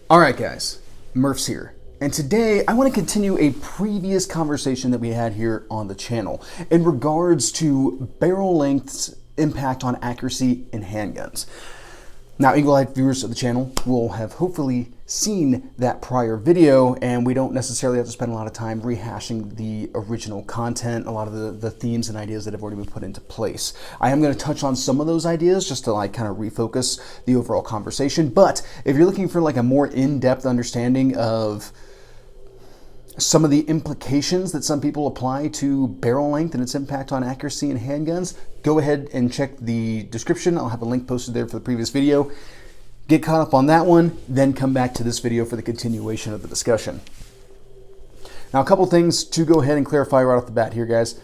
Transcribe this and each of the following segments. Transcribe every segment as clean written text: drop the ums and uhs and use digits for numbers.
Alright guys, Murph's here, and today I want to continue a previous conversation that we had here on the channel in regards to barrel length's impact on accuracy in handguns. Now, eagle-eyed viewers of the channel will have hopefully seen that prior video, and we don't necessarily have to spend a lot of time rehashing the original content, a lot of the themes and ideas that have already been put into place. I am going to touch on some of those ideas just to kind of refocus the overall conversation, but if you're looking for a more in-depth understanding of some of the implications that some people apply to barrel length and its impact on accuracy in handguns, go ahead and check the description. I'll have a link posted there for the previous video. Get caught up on that one, then come back to this video for the continuation of the discussion. Now, a couple things to go ahead and clarify right off the bat here, guys.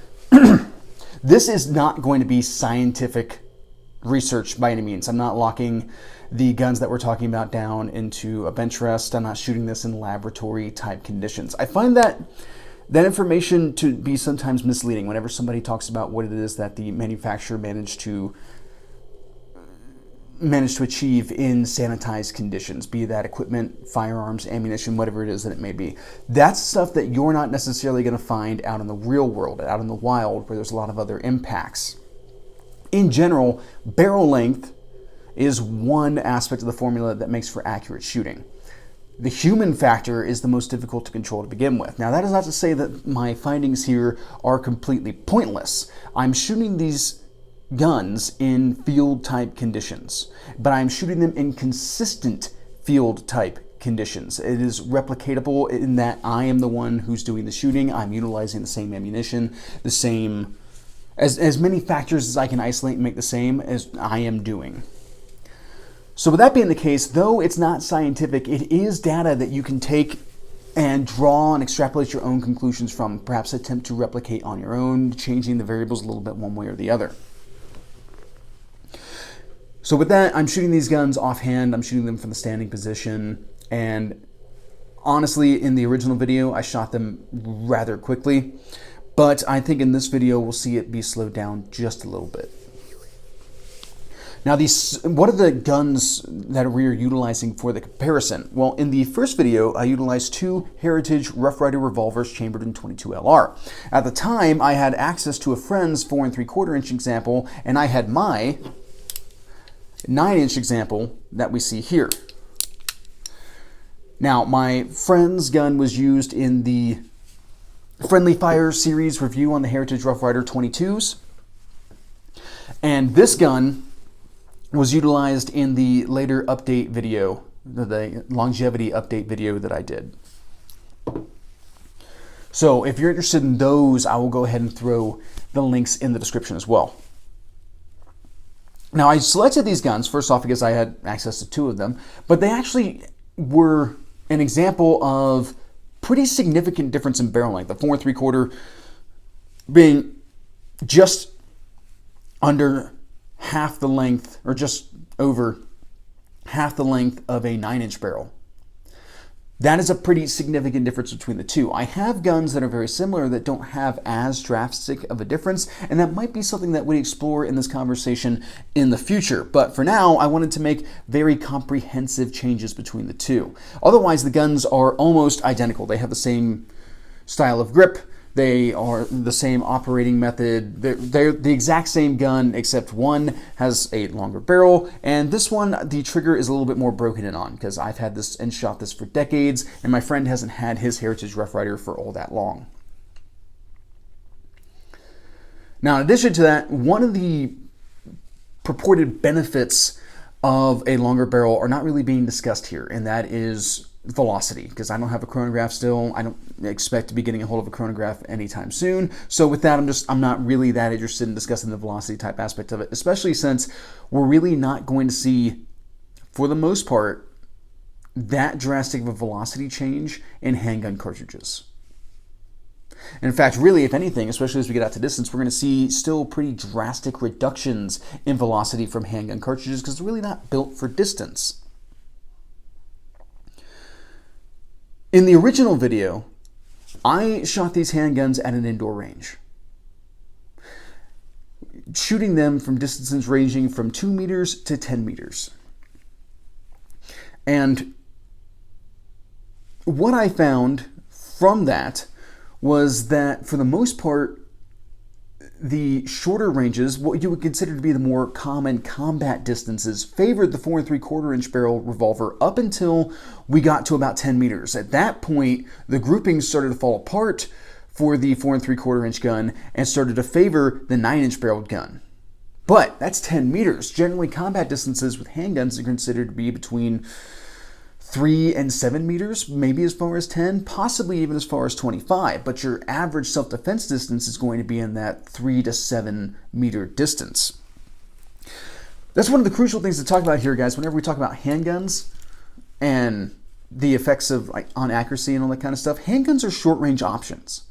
This is not going to be scientific research by any means. I'm not locking the guns that we're talking about down into a bench rest. I'm not shooting this in laboratory type conditions. I find that information to be sometimes misleading whenever somebody talks about what it is that the manufacturer managed to achieve in sanitized conditions, be that equipment, firearms, ammunition, whatever it is that it may be. That's stuff that you're not necessarily going to find out in the real world, out in the wild, where there's a lot of other impacts. In general, barrel length is one aspect of the formula that makes for accurate shooting. The human factor is the most difficult to control to begin with. Now, that is not to say that my findings here are completely pointless. I'm shooting these guns in field type conditions, but I'm shooting them in consistent field type conditions. It is replicatable in that I am the one who's doing the shooting. I'm utilizing the same ammunition, the same, as many factors as I can isolate and make the same as I am doing. So with that being the case, though it's not scientific, it is data that you can take and draw and extrapolate your own conclusions from, perhaps attempt to replicate on your own, changing the variables a little bit one way or the other. So with that, I'm shooting these guns offhand. I'm shooting them from the standing position, and honestly, in the original video, I shot them rather quickly, but I think in this video, we'll see it be slowed down just a little bit. Now, what are the guns that we are utilizing for the comparison? Well, in the first video, I utilized two Heritage Roughrider revolvers chambered in .22 LR. At the time, I had access to a friend's 4 3/4 inch example, and I had my 9-inch example that we see here. Now, my friend's gun was used in the Friendly Fire series review on the Heritage Roughrider 22s, and this gun was utilized in the later update video, the longevity update video that I did. So if you're interested in those, I will go ahead and throw the links in the description as well. Now, I selected these guns, first off, because I had access to two of them, but they actually were an example of pretty significant difference in barrel length. The 4 3/4 being just under half the length, or just over half the length of a 9-inch barrel. That is a pretty significant difference between the two. I have guns that are very similar that don't have as drastic of a difference, and that might be something that we explore in this conversation in the future. But for now, I wanted to make very comprehensive changes between the two. Otherwise, the guns are almost identical. They have the same style of grip. They are the same operating method. They're the exact same gun, except one has a longer barrel, and this one, the trigger is a little bit more broken in on, because I've had this and shot this for decades, and my friend hasn't had his Heritage Roughrider for all that long. Now, in addition to that, one of the purported benefits of a longer barrel are not really being discussed here, and that is velocity, because I don't have a chronograph still. I don't expect to be getting a hold of a chronograph anytime soon. So with that, I'm not really that interested in discussing the velocity type aspect of it, especially since we're really not going to see, for the most part, that drastic of a velocity change in handgun cartridges. And in fact, really, if anything, especially as we get out to distance, we're going to see still pretty drastic reductions in velocity from handgun cartridges, because they're really not built for distance. In the original video, I shot these handguns at an indoor range, shooting them from distances ranging from 2 meters to 10 meters. And what I found from that was that for the most part, the shorter ranges, what you would consider to be the more common combat distances, favored the 4 3/4 inch barrel revolver up until we got to about 10 meters. At that point, the groupings started to fall apart for the 4 3/4 inch gun and started to favor the 9-inch barreled gun. But that's 10 meters. Generally, combat distances with handguns are considered to be between 3 and 7 meters, maybe as far as 10, possibly even as far as 25. But your average self-defense distance is going to be in that 3 to 7 meter distance. That's one of the crucial things to talk about here, guys. Whenever we talk about handguns and the effects of on accuracy and all that kind of stuff, handguns are short-range options.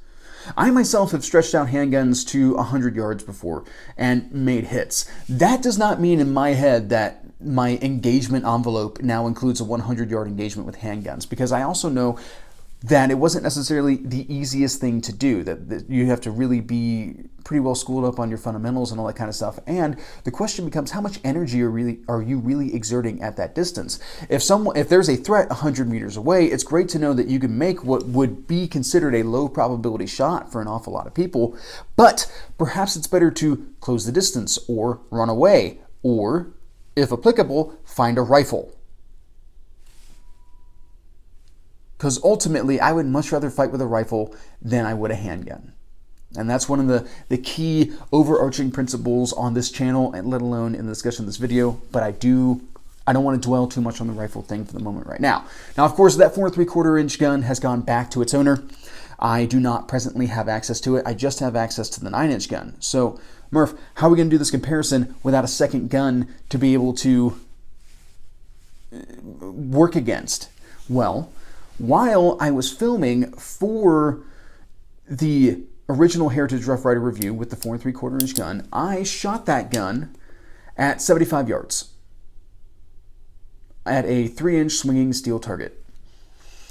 I myself have stretched out handguns to 100 yards before and made hits. That does not mean in my head that my engagement envelope now includes a 100-yard engagement with handguns, because I also know that it wasn't necessarily the easiest thing to do, that you have to really be pretty well schooled up on your fundamentals and all that kind of stuff. And the question becomes, how much energy are you really exerting at that distance? If there's a threat 100 meters away, it's great to know that you can make what would be considered a low probability shot for an awful lot of people, but perhaps it's better to close the distance or run away, or if applicable, find a rifle. Because ultimately, I would much rather fight with a rifle than I would a handgun. And that's one of the key overarching principles on this channel, and let alone in the discussion of this video. But I don't want to dwell too much on the rifle thing for the moment right now. Now, of course, that 4 3/4 inch gun has gone back to its owner. I do not presently have access to it. I just have access to the 9-inch gun. So, Murph, how are we going to do this comparison without a second gun to be able to work against? Well, while I was filming for the original Heritage Roughrider review with the 4 3/4 inch gun, I shot that gun at 75 yards at a 3-inch swinging steel target.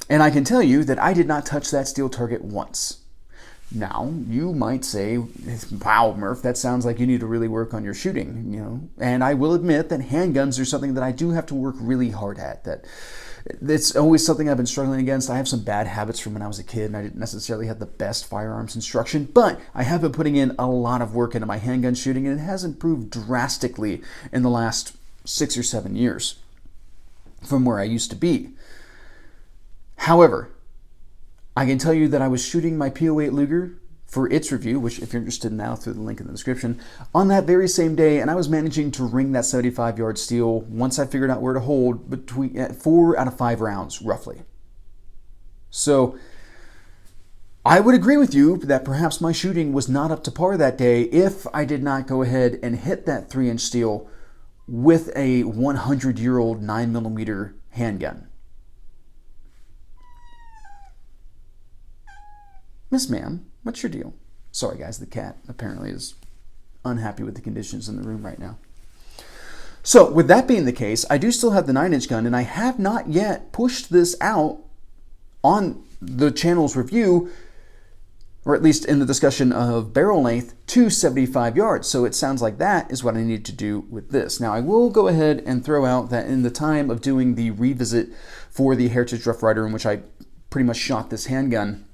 And I can tell you that I did not touch that steel target once. Now, you might say, wow, Murph, that sounds like you need to really work on your shooting, And I will admit that handguns are something that I do have to work really hard at. That it's always something I've been struggling against. I have some bad habits from when I was a kid, and I didn't necessarily have the best firearms instruction, but I have been putting in a lot of work into my handgun shooting, and it has improved drastically in the last 6 or 7 years from where I used to be. However, I can tell you that I was shooting my P08 Luger for its review, which if you're interested now, through the link in the description, on that very same day, and I was managing to ring that 75-yard steel once I figured out where to hold between 4 out of 5 rounds, roughly. So I would agree with you that perhaps my shooting was not up to par that day if I did not go ahead and hit that 3-inch steel with a 100-year-old 9mm handgun. Miss Ma'am, what's your deal? Sorry guys, the cat apparently is unhappy with the conditions in the room right now. So with that being the case, I do still have the 9-inch gun, and I have not yet pushed this out on the channel's review, or at least in the discussion of barrel length, to 75 yards. So it sounds like that is what I need to do with this. Now I will go ahead and throw out that in the time of doing the revisit for the Heritage Roughrider, in which I pretty much shot this handgun,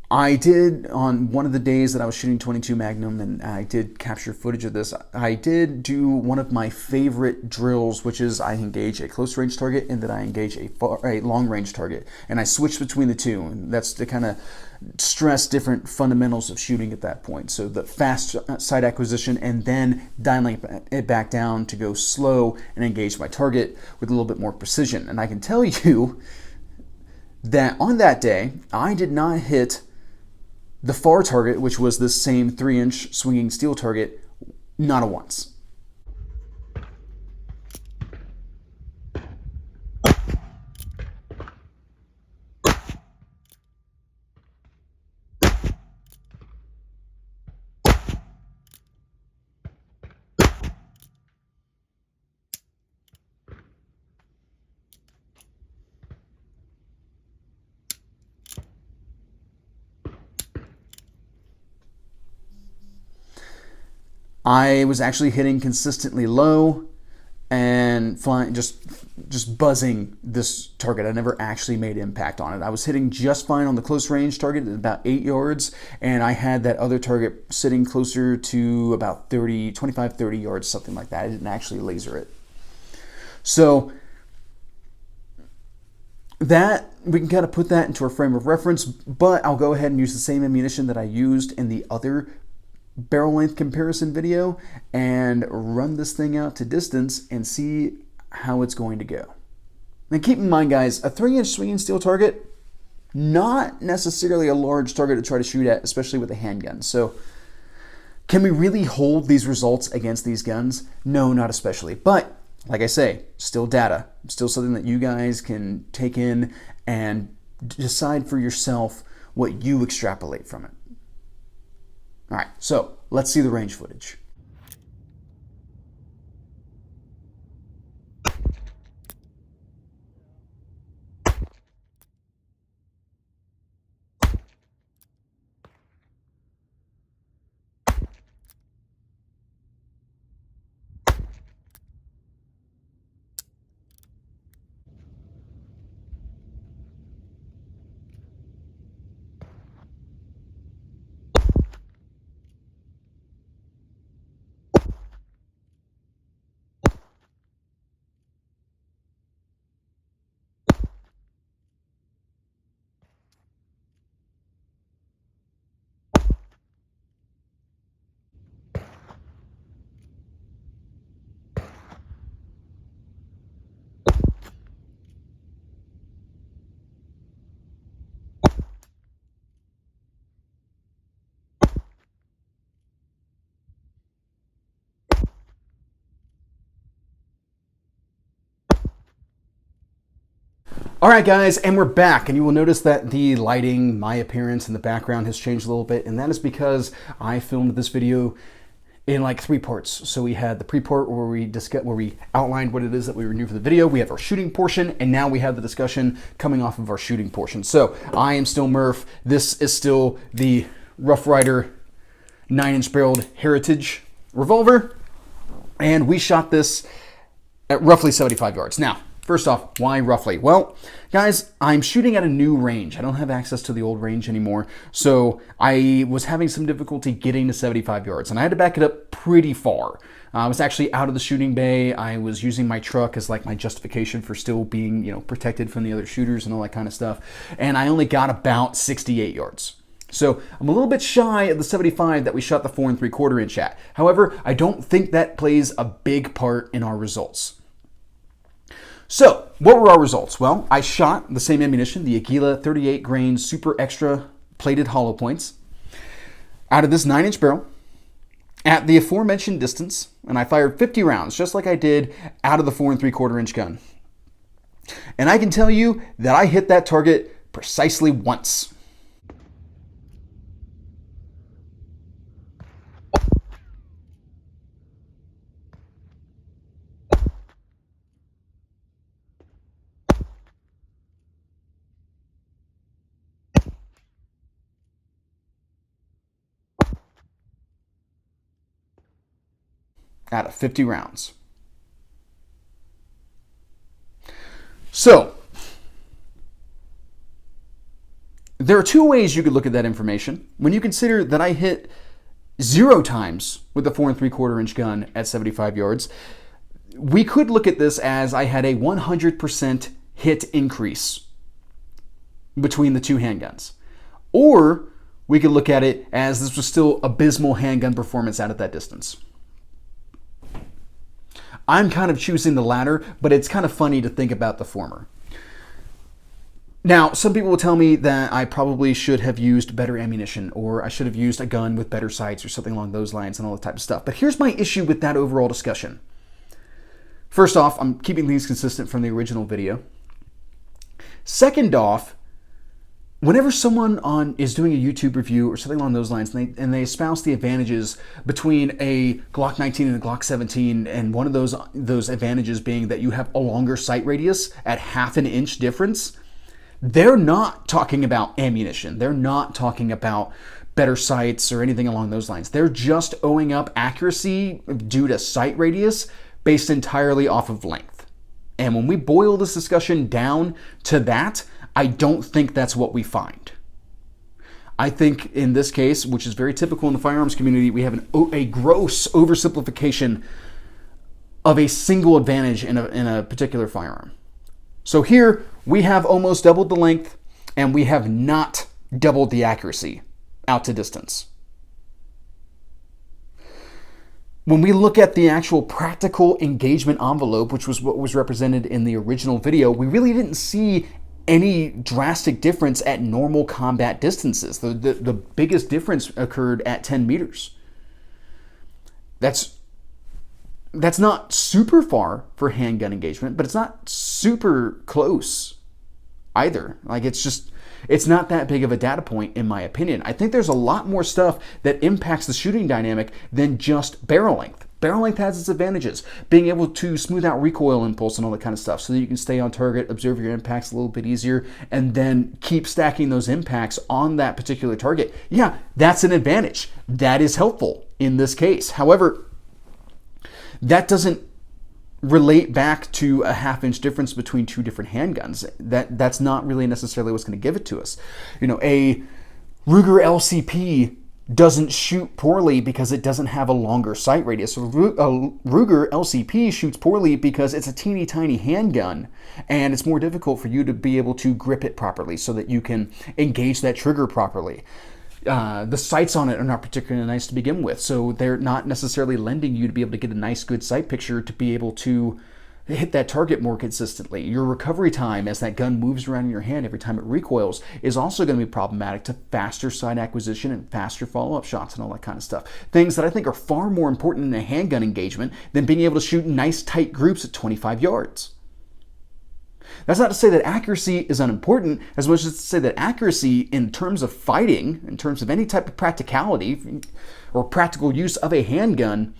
I did, on one of the days that I was shooting 22 Magnum, and I did capture footage of this, I did do one of my favorite drills, which is I engage a close range target and then I engage a long range target. And I switch between the two, and that's to kind of stress different fundamentals of shooting at that point. So the fast sight acquisition and then dialing it back down to go slow and engage my target with a little bit more precision. And I can tell you that on that day, I did not hit the far target, which was this same 3-inch swinging steel target, not a once. I was actually hitting consistently low, and flying, just buzzing this target. I never actually made impact on it. I was hitting just fine on the close range target at about 8 yards, and I had that other target sitting closer to about 25, 30 yards, something like that. I didn't actually laser it. So that, we can kind of put that into our frame of reference, but I'll go ahead and use the same ammunition that I used in the other barrel length comparison video and run this thing out to distance and see how it's going to go. And keep in mind, guys, a 3-inch swinging steel target, not necessarily a large target to try to shoot at, especially with a handgun. So can we really hold these results against these guns? No, not especially. But like I say, still data, still something that you guys can take in and decide for yourself what you extrapolate from it. All right, so let's see the range footage. All right, guys, and we're back, and you will notice that the lighting, my appearance in the background has changed a little bit, and that is because I filmed this video in like 3 parts. So we had the pre-part where we outlined what it is that we were doing for the video. We have our shooting portion, and now we have the discussion coming off of our shooting portion. So I am still Murph. This is still the Roughrider 9-inch barreled Heritage revolver, and we shot this at roughly 75 yards. Now, first off, why roughly? Well, guys, I'm shooting at a new range. I don't have access to the old range anymore, so I was having some difficulty getting to 75 yards, and I had to back it up pretty far. I was actually out of the shooting bay. I was using my truck as like my justification for still being, protected from the other shooters and all that kind of stuff, and I only got about 68 yards. So I'm a little bit shy of the 75 that we shot the 4 3/4 inch at. However, I don't think that plays a big part in our results. So, what were our results? Well, I shot the same ammunition, the Aguila 38 grain super extra plated hollow points, out of this 9-inch barrel at the aforementioned distance, and I fired 50 rounds, just like I did out of the 4 3/4 inch gun. And I can tell you that I hit that target precisely once. Out of 50 rounds. So, there are 2 ways you could look at that information. When you consider that I hit 0 times with the 4 3/4 inch gun at 75 yards, we could look at this as I had a 100% hit increase between the 2 handguns. Or we could look at it as this was still abysmal handgun performance out at that distance. I'm kind of choosing the latter, but it's kind of funny to think about the former. Now, some people will tell me that I probably should have used better ammunition, or I should have used a gun with better sights or something along those lines and all that type of stuff. But here's my issue with that overall discussion. First off, I'm keeping things consistent from the original video. Second off, whenever someone is doing a YouTube review or something along those lines, and they espouse the advantages between a Glock 19 and a Glock 17, and one of those advantages being that you have a longer sight radius at half an inch difference, they're not talking about ammunition. They're not talking about better sights or anything along those lines. They're just owing up accuracy due to sight radius based entirely off of length. And when we boil this discussion down to that, I don't think that's what we find. I think in this case, which is very typical in the firearms community, we have a gross oversimplification of a single advantage in a particular firearm. So here we have almost doubled the length and we have not doubled the accuracy out to distance. When we look at the actual practical engagement envelope, which was what was represented in the original video, we really didn't see any drastic difference at normal combat distances. The biggest difference occurred at 10 meters. That's not super far for handgun engagement, but it's not super close either. Like it's not that big of a data point in my opinion. I think there's a lot more stuff that impacts the shooting dynamic than just barrel length. Barrel length has its advantages, being able to smooth out recoil impulse and all that kind of stuff so that you can stay on target, observe your impacts a little bit easier, and then keep stacking those impacts on that particular target. Yeah, that's an advantage. That is helpful in this case. However, that doesn't relate back to a half-inch difference between two different handguns. That's not really necessarily what's going to give it to us. You know, a Ruger LCP doesn't shoot poorly because it doesn't have a longer sight radius. So a Ruger LCP shoots poorly because it's a teeny tiny handgun and it's more difficult for you to be able to grip it properly so that you can engage that trigger properly. The sights on it are not particularly nice to begin with, so they're not necessarily lending you to be able to get a nice good sight picture to be able to hit that target more consistently. Your recovery time as that gun moves around in your hand every time it recoils is also going to be problematic to faster sight acquisition and faster follow-up shots and all that kind of stuff. Things that I think are far more important in a handgun engagement than being able to shoot nice tight groups at 25 yards. That's not to say that accuracy is unimportant, as much as to say that accuracy in terms of fighting, in terms of any type of practicality or practical use of a handgun,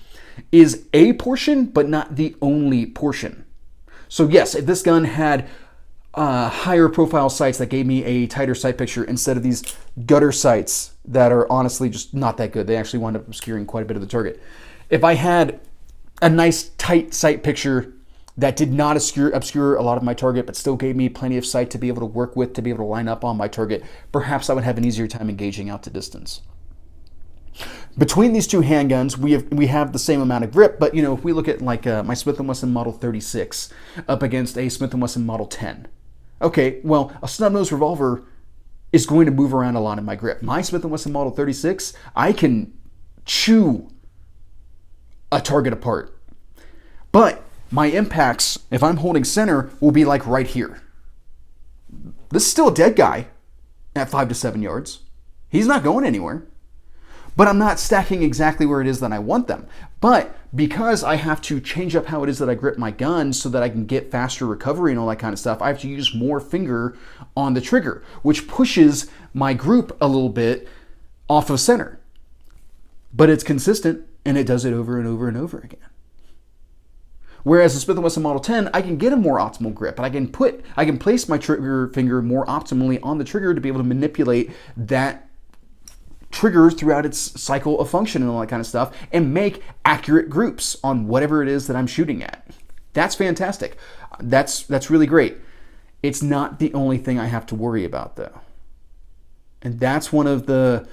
is a portion, but not the only portion. So yes, if this gun had higher profile sights that gave me a tighter sight picture instead of these gutter sights that are honestly just not that good, they actually wind up obscuring quite a bit of the target. If I had a nice tight sight picture that did not obscure a lot of my target, but still gave me plenty of sight to be able to work with, to be able to line up on my target, perhaps I would have an easier time engaging out to distance. Between these two handguns, we have the same amount of grip, but you know, if we look at like my Smith & Wesson Model 36 up against a Smith & Wesson Model 10, okay, well, a snub-nosed revolver is going to move around a lot in my grip. My Smith & Wesson Model 36, I can chew a target apart, but my impacts, if I'm holding center, will be like right here. This is still a dead guy at 5 to 7 yards. He's not going anywhere. But I'm not stacking exactly where it is that I want them. But because I have to change up how it is that I grip my gun so that I can get faster recovery and all that kind of stuff, I have to use more finger on the trigger, which pushes my group a little bit off of center. But it's consistent and it does it over and over and over again. Whereas the Smith & Wesson Model 10, I can get a more optimal grip, and I can place my trigger finger more optimally on the trigger to be able to manipulate that trigger throughout its cycle of function and all that kind of stuff, and make accurate groups on whatever it is that I'm shooting at. That's fantastic. That's really great. It's not the only thing I have to worry about, though. And that's one of the,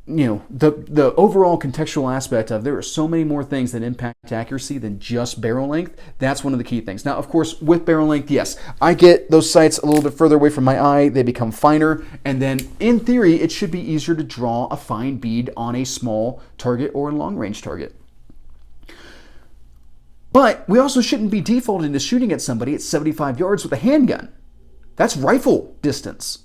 you know, the overall contextual aspect of there are so many more things that impact accuracy than just barrel length. That's one of the key things. Now, of course, with barrel length, yes, I get those sights a little bit further away from my eye. They become finer. And then in theory, it should be easier to draw a fine bead on a small target or a long range target. But we also shouldn't be defaulted into shooting at somebody at 75 yards with a handgun. That's rifle distance.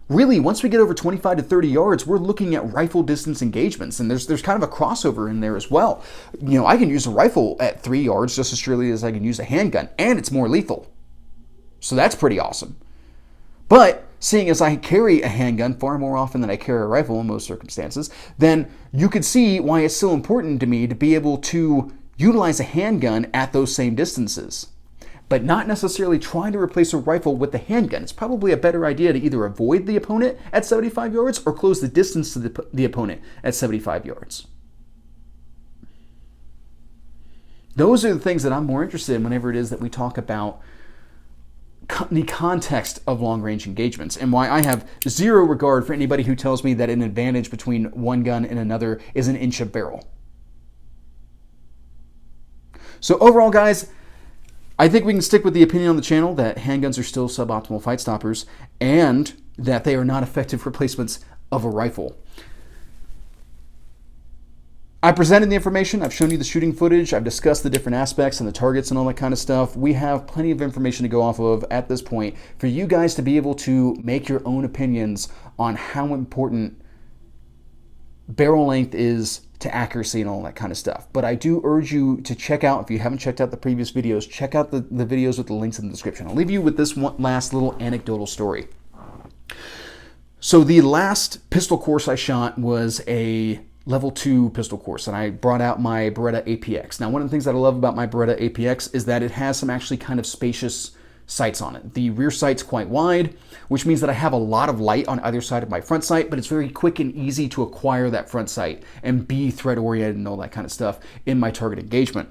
Really, once we get over 25 to 30 yards, we're looking at rifle distance engagements, and there's kind of a crossover in there as well. You know, I can use a rifle at 3 yards just as surely as I can use a handgun, and it's more lethal. So that's pretty awesome. But seeing as I carry a handgun far more often than I carry a rifle in most circumstances, then you could see why it's so important to me to be able to utilize a handgun at those same distances, but not necessarily trying to replace a rifle with the handgun. It's probably a better idea to either avoid the opponent at 75 yards or close the distance to the opponent at 75 yards. Those are the things that I'm more interested in whenever it is that we talk about the context of long-range engagements, and why I have zero regard for anybody who tells me that an advantage between one gun and another is an inch of barrel. So overall, guys, I think we can stick with the opinion on the channel that handguns are still suboptimal fight stoppers and that they are not effective replacements of a rifle. I presented the information, I've shown you the shooting footage, I've discussed the different aspects and the targets and all that kind of stuff. We have plenty of information to go off of at this point for you guys to be able to make your own opinions on how important barrel length is to accuracy and all that kind of stuff. But I do urge you to check out, if you haven't checked out the previous videos, check out the videos with the links in the description. I'll leave you with this one last little anecdotal story. So the last pistol course I shot was a level 2 pistol course, and I brought out my Beretta APX. Now, one of the things that I love about my Beretta APX is that it has some actually kind of spacious sights on it. The rear sight's quite wide, which means that I have a lot of light on either side of my front sight, but it's very quick and easy to acquire that front sight and be threat oriented and all that kind of stuff in my target engagement.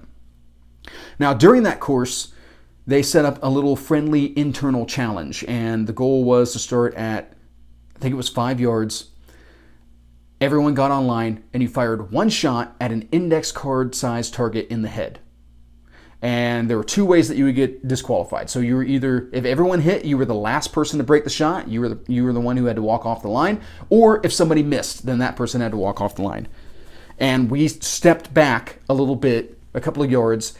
Now, during that course, they set up a little friendly internal challenge, and the goal was to start at, I think it was 5 yards. Everyone got online and you fired one shot at an index card size target in the head. And there were 2 ways that you would get disqualified. So you were either, if everyone hit, you were the last person to break the shot, you were the one who had to walk off the line, or if somebody missed, then that person had to walk off the line. And we stepped back a little bit, a couple of yards,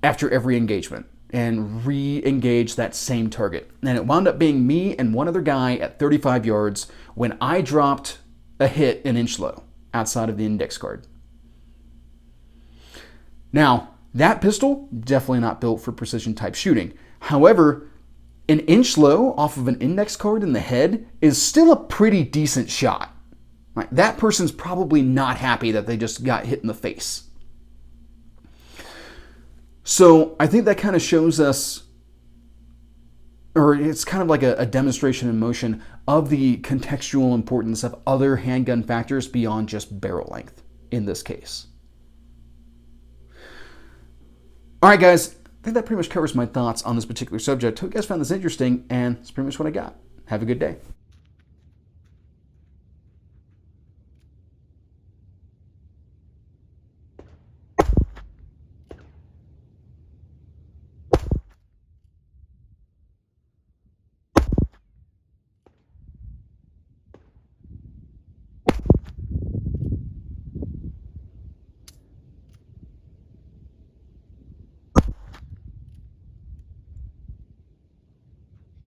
after every engagement and re-engaged that same target. And it wound up being me and one other guy at 35 yards when I dropped a hit an inch low outside of the index card. Now, that pistol, definitely not built for precision type shooting. However, an inch low off of an index card in the head is still a pretty decent shot. Right? That person's probably not happy that they just got hit in the face. So I think that kind of shows us, or it's kind of like a demonstration in motion of the contextual importance of other handgun factors beyond just barrel length in this case. All right, guys, I think that pretty much covers my thoughts on this particular subject. Hope you guys found this interesting, and that's pretty much what I got. Have a good day.